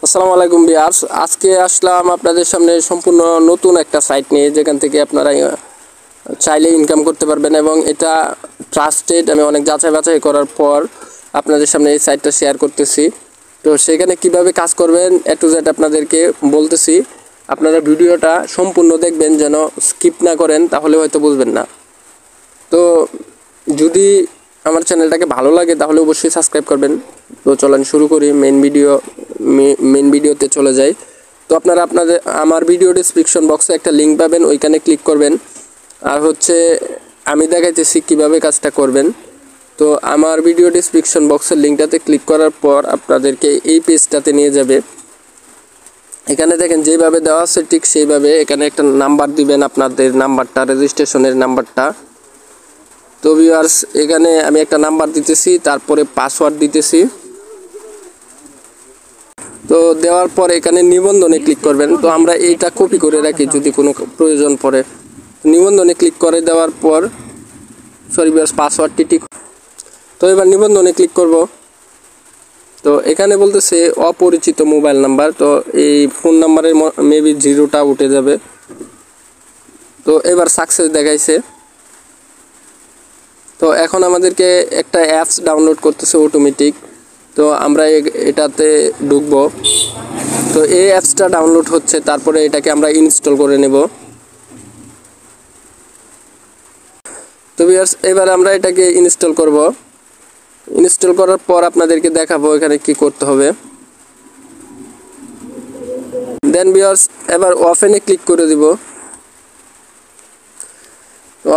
আসসালামু আলাইকুম ভিউয়ার্স, আজকে আসলাম আপনাদের সামনে সম্পূর্ণ নতুন একটা সাইট নিয়ে, যেখান থেকে আপনারা চাইলে ইনকাম করতে পারবেন এবং এটা ট্রাস্টেড। আমি অনেক যাচাই বাছাই করার পর আপনাদের সামনে এই সাইটটা শেয়ার করতেছি। তো সেখানে কিভাবে কাজ করবেন এ টু জেড আপনাদেরকে বলতেছি। আপনারা ভিডিওটা সম্পূর্ণ দেখবেন, যেন স্কিপ না করেন, তাহলে হয়তো বুঝবেন না। তো যদি আমার চ্যানেলটাকে ভালো লাগে তাহলে অবশ্যই সাবস্ক্রাইব করবেন। তো চলেন শুরু করি। মেন ভিডিওতে চলে যাই। তো আপনারা আমার ভিডিও ডেসক্রিপশন বক্সে একটা লিঙ্ক পাবেন, ওইখানে ক্লিক করবেন। আর হচ্ছে আমি দেখাইতেছি কিভাবে কাজটা করবেন। তো আমার ভিডিও ডেসক্রিপশন বক্সের লিঙ্কটাতে ক্লিক করার পর আপনাদেরকে এই পেজটাতে নিয়ে যাবে। এখানে দেখেন যেভাবে দেওয়া আছে ঠিক সেইভাবে এখানে একটা নাম্বার দিবেন, আপনাদের নাম্বারটা, রেজিস্ট্রেশনের নাম্বারটা। তো ভিউয়ার্স, এখানে আমি একটা নাম্বার দিতেছি, তারপরে পাসওয়ার্ড দিতেছি। তো দেওয়ার পর এখানে নিবন্ধনে ক্লিক করবেন। তো আমরা এইটা কপি করে রাখি যদি কোনো প্রয়োজন পড়ে। নিবন্ধনে ক্লিক করে দেওয়ার পর ভিউয়ার্স পাসওয়ার্ডটি ঠিক। তো এবার নিবন্ধনে ক্লিক করব। তো এখানে বলতেছে অপরিচিত মোবাইল নাম্বার। তো এই ফোন নাম্বারের মেবি 0টা উঠে যাবে। তো এবার সাকসেস দেখাইছে। তো এখন আমাদেরকে একটা অ্যাপস ডাউনলোড করতেছে অটোমেটিক। তো আমরা এটাতে ঢুকবো। তো এই অ্যাপসটা ডাউনলোড হচ্ছে, তারপরে এটাকে আমরা ইনস্টল করে নেব। তো ভিউয়ার্স, এবার আমরা এটাকে ইনস্টল করব। ইনস্টল করার পর আপনাদেরকে দেখাবো এখানে কি করতে হবে। দেন ভিউয়ার্স, এবার ওপেনে ক্লিক করে দিব।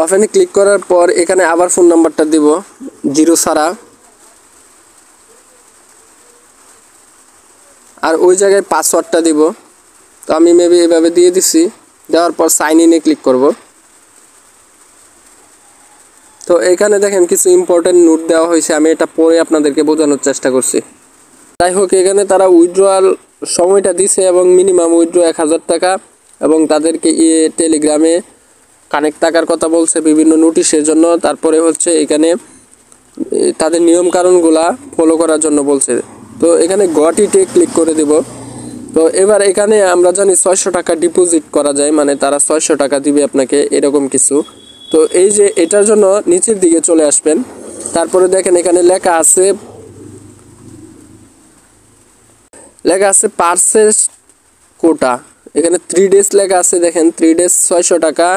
ওপেনে ক্লিক করার পর এখানে আবার ফোন নাম্বারটা দিব 0 ছাড়া, আর ওই জায়গায় পাসওয়ার্ডটা দিব। তো আমি মেবি এভাবে দিয়ে দিছি। দেওয়ার পর সাইন ইনে ক্লিক করব। তো এখানে দেখেন কিছু ইম্পর্টেন্ট নোট দেওয়া হয়েছে, আমি এটা পড়ে আপনাদেরকে বোঝানোর চেষ্টা করছি। যাই হোক, এখানে তারা উইথড্রয়াল সময়টা দিছে এবং মিনিমাম উইথড্র 1000 টাকা, এবং তাদেরকে টেলিগ্রামে কানেক্ট থাকার কথা বলছে বিভিন্ন নোটিশের জন্য। তারপরে হচ্ছে এখানে তাদের নিয়মকানুনগুলা ফলো করার জন্য বলছে। তো এখানে গট ইটে ক্লিক করে দেব। তো এবার এখানে আমরা জানি 600 টাকা ডিপোজিট করা যায়, মানে তারা 600 টাকা দিবে আপনাকে, এরকম কিছু। তো এই যে এটার জন্য নিচের দিকে চলে আসবেন। তারপরে দেখেন এখানে লেখা আছে পারচেজ কোটা। এখানে 3 ডেজ লেখা আছে, দেখেন 3 ডেজ 600 টাকা,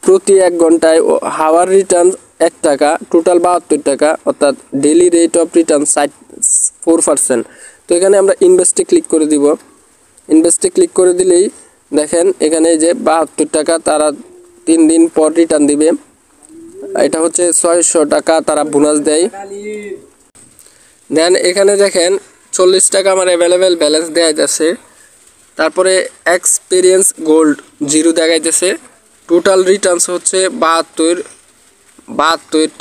প্রতি 1 ঘন্টায় হাওয়ার রিটার্ন 1 টাকা, টোটাল 72 টাকা, অর্থাৎ ডেইলি রেট অফ রিটার্ন 4%। তো এখানে আমরা ইনভেস্টে ক্লিক করে দিব। ইনভেস্টে ক্লিক করে দিলেই দেখেন এখানে যে 72 টাকা তারা 3 দিন পর রিটার্ন দিবে। এটা হচ্ছে 600 টাকা তারা বোনাস দেয়। দেন এখানে দেখেন 40 টাকা আমার অ্যাভেলেবেল ব্যালেন্স দেখাইতেছে। তারপরে এক্সপিরিয়েন্স গোল্ড 0 দেখাইতেছে। টোটাল রিটার্নস হচ্ছে 72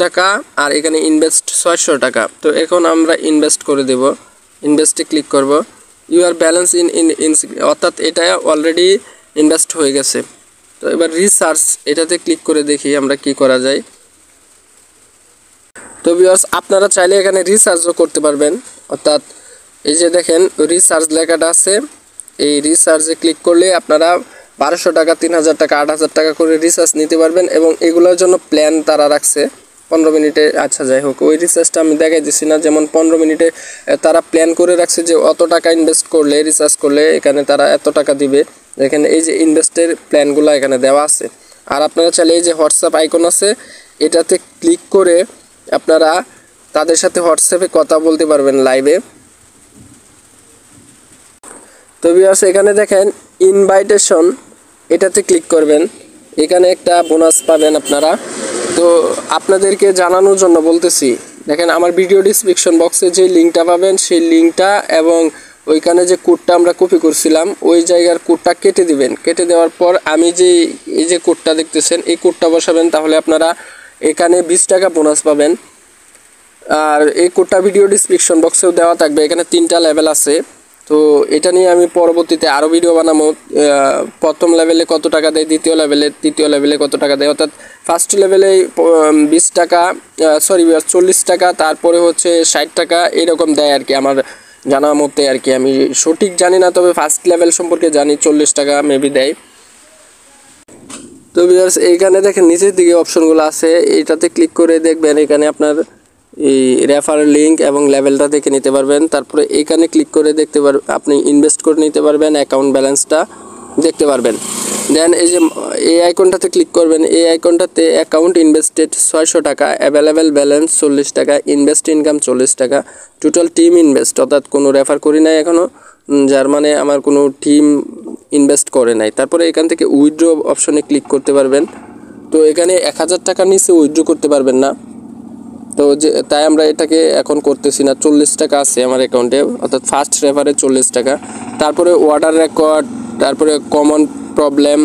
টাকা, আর এখানে ইনভেস্ট 600 টাকা। তো এখন আমরা ইনভেস্ট করে দেব। ইনভেস্টে ক্লিক করব। ইউর ব্যালেন্স ইন অর্থাৎ এটা অলরেডি ইনভেস্ট হয়ে গেছে। তো এবার রিসার্চ এটাতে ক্লিক করে দেখি আমরা কি করা যায়। তো ভিউয়ার্স, আপনারা চাইলে এখানে রিসার্চও করতে পারবেন। অর্থাৎ এই যে দেখেন রিসার্চ লেখাটা আছে, এই রিসার্চে ক্লিক করলে আপনারা 1200 টাকা, 3000 টাকা, 8000 টাকা করে রিসার্চ নিতে পারবেন। এবং এগুলোর জন্য প্ল্যান তারা রাখছে 15 মিনিটে। আচ্ছা যাই হোক, ওই রিসার্চটা আমি দেখাই দিচ্ছি না। যেমন 15 মিনিটে তারা প্ল্যান করে রাখছে যে অত টাকা ইনভেস্ট করলে, রিসার্চ করলে এখানে তারা এত টাকা দিবে। দেখেন এই যে ইনভেস্টের প্ল্যানগুলো এখানে দেওয়া আছে। আর আপনারা চাইলে এই যে হোয়াটসঅ্যাপ আইকন আছে, এটাতে ক্লিক করে আপনারা তাদের সাথে হোয়াটসঅ্যাপে কথা বলতে পারবেন লাইভে। তো ভিউয়ার্স, এখানে দেখেন ইনভাইটেশন, এটাতে ক্লিক করবেন। এখানে একটা বোনাস পাবেন আপনারা। তো আপনাদেরকে জানানোর জন্য বলতেছি, দেখেন আমার ভিডিও ডেসক্রিপশন বক্সে যে লিঙ্কটা পাবেন, সেই লিঙ্কটা এবং ওইখানে যে কোডটা আমরা কপি করছিলাম ওই জায়গার কোডটা কেটে দিবেন। কেটে দেওয়ার পর আমি যে এই যে কোডটা দেখতেছেন, এই কোডটা বসাবেন, তাহলে আপনারা এখানে 20 টাকা বোনাস পাবেন। আর এই কোডটা ভিডিও ডেসক্রিপশন বক্সেও দেওয়া থাকবে। এখানে 3টা লেভেল আছে। তো এটা নিয়ে আমি পরবর্তীতে আরও ভিডিও বানাবো। প্রথম লেভেলে কত টাকা দেয়, দ্বিতীয় লেভেলে, তৃতীয় লেভেলে কত টাকা দেয়। অর্থাৎ ফার্স্ট লেভেলে 20 টাকা, 40 টাকা, তারপরে হচ্ছে 60 টাকা, এরকম দেয় আর কি। আমার জানা মতে আর কি, আমি সঠিক জানি না, তবে ফার্স্ট লেভেল সম্পর্কে জানি 40 টাকা মেবি দেয়। তো ভিউয়ার্স এইখানে দেখেন নিচের দিকে অপশনগুলো আছে, এইটাতে ক্লিক করে দেখবেন এখানে আপনার এই রেফার লিঙ্ক এবং লেভেলটা দেখে নিতে পারবেন। তারপরে এখানে ক্লিক করে দেখতে পারবেন, আপনি ইনভেস্ট করে নিতে পারবেন, অ্যাকাউন্ট ব্যালেন্সটা দেখতে পারবেন। দেন এই যে এই আইকনটাতে ক্লিক করবেন, এই আইকনটাতে অ্যাকাউন্ট ইনভেস্টেড 600 টাকা, অ্যাভেলেবেল ব্যালেন্স 40 টাকা, ইনভেস্ট ইনকাম 40 টাকা, টোটাল টিম ইনভেস্ট, অর্থাৎ কোনো রেফার করি নাই এখনও, যার মানে আমার কোনো টিম ইনভেস্ট করে নাই। তারপরে এখান থেকে উইথড্র অপশনে ক্লিক করতে পারবেন। তো এখানে 1000 টাকার নিচে উইথড্র করতে পারবেন না, তো যে তাই আমরা এটাকে এখন করতেছি না। 40 টাকা আছে আমার অ্যাকাউন্টে, অর্থাৎ ফার্স্ট রেফারে 40 টাকা। তারপরে অর্ডার রেকর্ড, তারপরে common problem,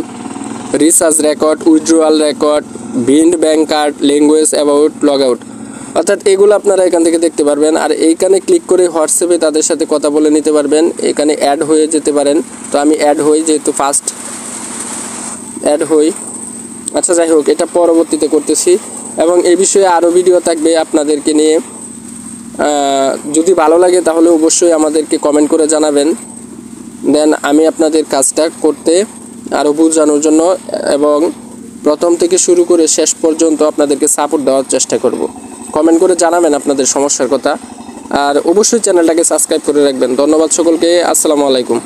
research record, withdrawal record, bind bank card, language about, log out, অর্থাৎ এগুলো আপনারা এখান থেকে দেখতে পারবেন। আর এইখানে ক্লিক করে হোয়াটসঅ্যাপে তাদের সাথে কথা বলে নিতে পারবেন, এখানে অ্যাড হয়ে যেতে পারেন। তো আমি অ্যাড হই, যেহেতু ফার্স্ট অ্যাড হই। আচ্ছা যাই হোক, এটা পরবর্তীতে করতেছি এবং এই বিষয়ে আরও ভিডিও থাকবে আপনাদেরকে নিয়ে। যদি ভালো লাগে তাহলে অবশ্যই আমাদেরকে কমেন্ট করে জানাবেন, দেন আমি আপনাদের কাজটা করতে আরও বোঝানোর জন্য এবং প্রথম থেকে শুরু করে শেষ পর্যন্ত আপনাদেরকে সাপোর্ট দেওয়ার চেষ্টা করব। কমেন্ট করে জানাবেন আপনাদের সমস্যার কথা, আর অবশ্যই চ্যানেলটাকে সাবস্ক্রাইব করে রাখবেন। ধন্যবাদ সকলকে, আসসালামু আলাইকুম।